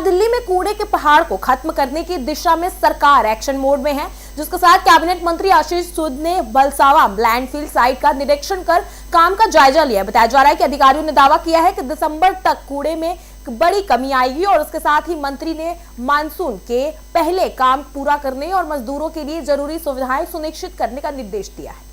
दिल्ली में कूड़े के पहाड़ को खत्म करने की दिशा में सरकार एक्शन मोड में है, जिसके साथ कैबिनेट मंत्री आशीष सूद ने बलसावा लैंडफिल साइट का निरीक्षण कर काम का जायजा लिया। बताया जा रहा है कि अधिकारियों ने दावा किया है कि दिसंबर तक कूड़े में बड़ी कमी आएगी और उसके साथ ही मंत्री ने मानसून के पहले काम पूरा करने और मजदूरों के लिए जरूरी सुविधाएं सुनिश्चित करने का निर्देश दिया है।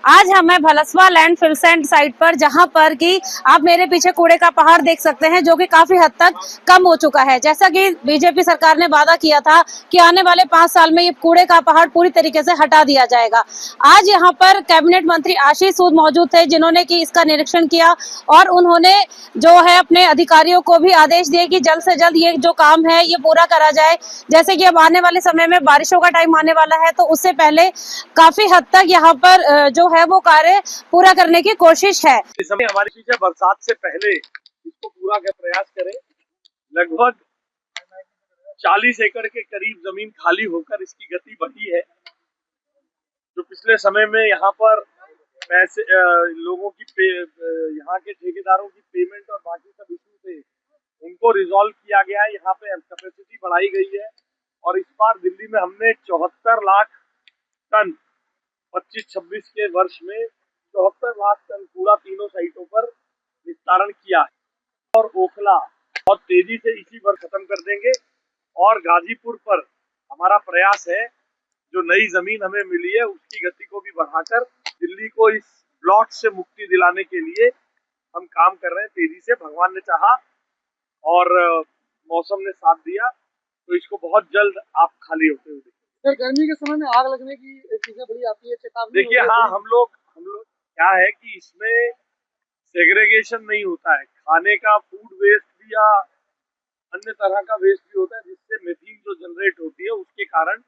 आज हमें भलसवा लैंडफिल साइट पर, जहां पर कि आप मेरे पीछे कूड़े का पहाड़ देख सकते हैं, जो कि काफी हद तक कम हो चुका है। जैसा कि बीजेपी सरकार ने वादा किया था कि आने वाले 5 साल में ये कूड़े का पहाड़ पूरी तरीके से हटा दिया जाएगा। आज यहां पर कैबिनेट मंत्री आशीष सूद मौजूद थे, जिन्होंने कि इसका निरीक्षण किया और उन्होंने जो है अपने अधिकारियों को भी आदेश दिए कि जल्द से जल्द ये जो काम है ये पूरा करा जाए। जैसे कि अब आने वाले समय में बारिशों का टाइम आने वाला है, तो उससे पहले काफी हद तक यहाँ पर जो है वो कार्य पूरा करने की कोशिश है। इस समय हमारे पीछे बरसात से पहले इसको पूरा का प्रयास करें। लगभग 40 एकड़ के करीब जमीन खाली होकर इसकी गति बढ़ी है। जो पिछले समय में यहाँ पर पैसे लोगों की यहाँ के ठेकेदारों की पेमेंट और बाकी सब इशू थे, उनको रिजॉल्व किया गया है। यहाँ पे कैपेसिटी बढ़ाई गई है और इस बार दिल्ली में हमने 74 लाख टन 25-26 के वर्ष में 74 लाख टन कूड़ा तीनों साइटों पर निस्तारण किया है और ओखला बहुत तेजी से इसी वर्ष खत्म कर देंगे। और गाजीपुर पर हमारा प्रयास है, जो नई जमीन हमें मिली है उसकी गति को भी बढ़ाकर दिल्ली को इस ब्लॉक से मुक्ति दिलाने के लिए हम काम कर रहे हैं तेजी से। भगवान ने चाहा और मौसम ने साथ दिया तो इसको बहुत जल्द आप खाली होते हुए देखेंगे। गर्मी के समय में आग लगने की चीजें बड़ी आती है, चेतावनी। देखिए, हाँ, हम लोग क्या है कि इसमें सेग्रीगेशन नहीं होता है। खाने का फूड वेस्ट भी या अन्य तरह का वेस्ट भी होता है, जिससे मीथेन जो जनरेट होती है उसके कारण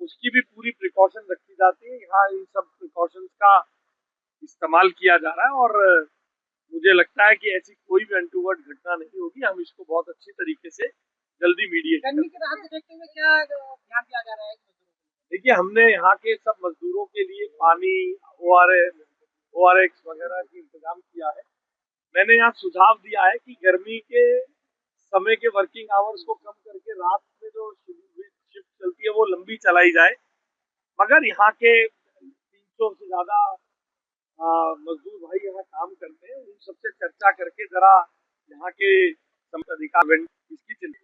उसकी भी पूरी प्रिकॉशन रखी जाती है। यहाँ इन सब प्रिकॉशंस का इस्तेमाल किया जा रहा है और मुझे लगता है कि ऐसी कोई भी अनटूवर्ड घटना नहीं होगी। हम इसको बहुत अच्छी तरीके से जल्दी मीडिएट गर्मी के राहत देखते हुए क्या ध्यान दिया जा रहा है? देखिए, हमने यहाँ के सब मजदूरों के लिए पानी, ORX वगैरह की इंतजाम किया है। मैंने यहाँ सुझाव दिया है कि गर्मी के समय के वर्किंग आवर्स को कम करके रात में जो शिफ्ट चलती है वो लंबी चलाई जाए। मगर यहाँ के 300 से ज्यादा मजदूर भाई यहाँ काम करते हैं, उन सबसे चर्चा करके जरा यहाँ के अधिकार इसकी चिंता।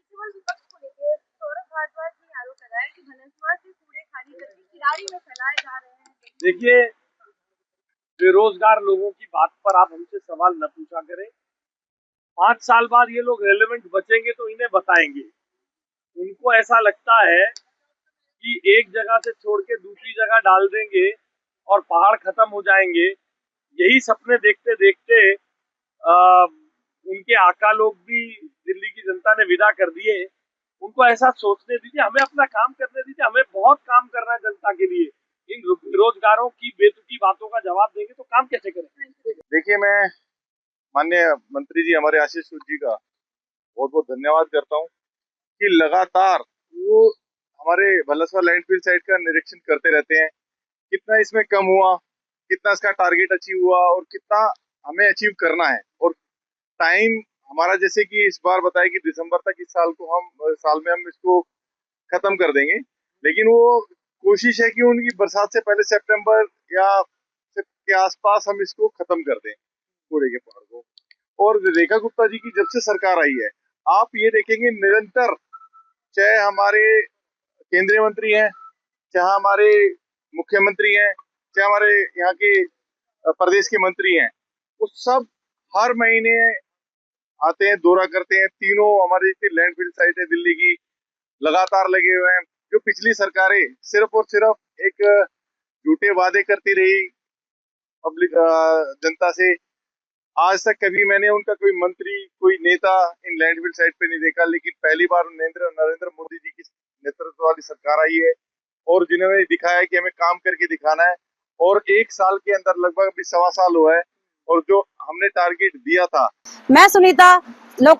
देखिए, बेरोजगार लोगों की बात पर आप हमसे सवाल न पूछा करें। 5 साल बाद ये लोग रेलेवेंट बचेंगे तो इन्हें बताएंगे। उनको ऐसा लगता है कि एक जगह से छोड़ के दूसरी जगह डाल देंगे और पहाड़ खत्म हो जाएंगे। यही सपने देखते देखते उनके आका लोग भी दिल्ली की जनता ने विदा कर दिए। उनको ऐसा सोचने दीजिए, हमें अपना काम करने दीजिए। हमें बहुत काम करना है जनता के लिए। इन बेरोजगारों की बेतुकी बातों का जवाब देंगे तो काम कैसे करें? देखिए, मैं माननीय मंत्री जी हमारे आशीष सूद जी का बहुत बहुत धन्यवाद करता हूं कि लगातार वो हमारे भलसवा लैंडफिल साइट का निरीक्षण करते रहते हैं। कितना इसमें कम हुआ, कितना इसका टारगेट अचीव हुआ और कितना हमें अचीव करना है। और टाइम हमारा जैसे कि इस बार बताया कि दिसंबर तक इस साल में हम इसको खत्म कर देंगे, लेकिन वो कोशिश है कि उनकी बरसात से पहले सितंबर या के आसपास हम इसको खत्म कर दें कूड़े के पहाड़ को। और रेखा गुप्ता जी की जब से सरकार आई है, आप ये देखेंगे निरंतर, चाहे हमारे केंद्रीय मंत्री हैं, चाहे हमारे मुख्यमंत्री हैं, चाहे हमारे यहाँ के प्रदेश के मंत्री हैं, वो सब हर महीने आते हैं, दौरा करते हैं। तीनों हमारी जितनी लैंडफिल साइट है दिल्ली की लगातार लगे हुए हैं। जो पिछली सरकारें सिर्फ और सिर्फ एक झूठे वादे करती रही पब्लिक जनता से, आज तक कभी मैंने उनका कोई मंत्री कोई नेता इन लैंडफिल साइट पे नहीं देखा। लेकिन पहली बार नरेंद्र मोदी जी की नेतृत्व वाली सरकार आई है और जिन्होंने दिखाया कि हमें काम करके दिखाना है, और 1 साल के अंदर लगभग अभी 1.25 साल हुआ है, और जो हमने टारगेट दिया था। मैं सुनीता, लोकल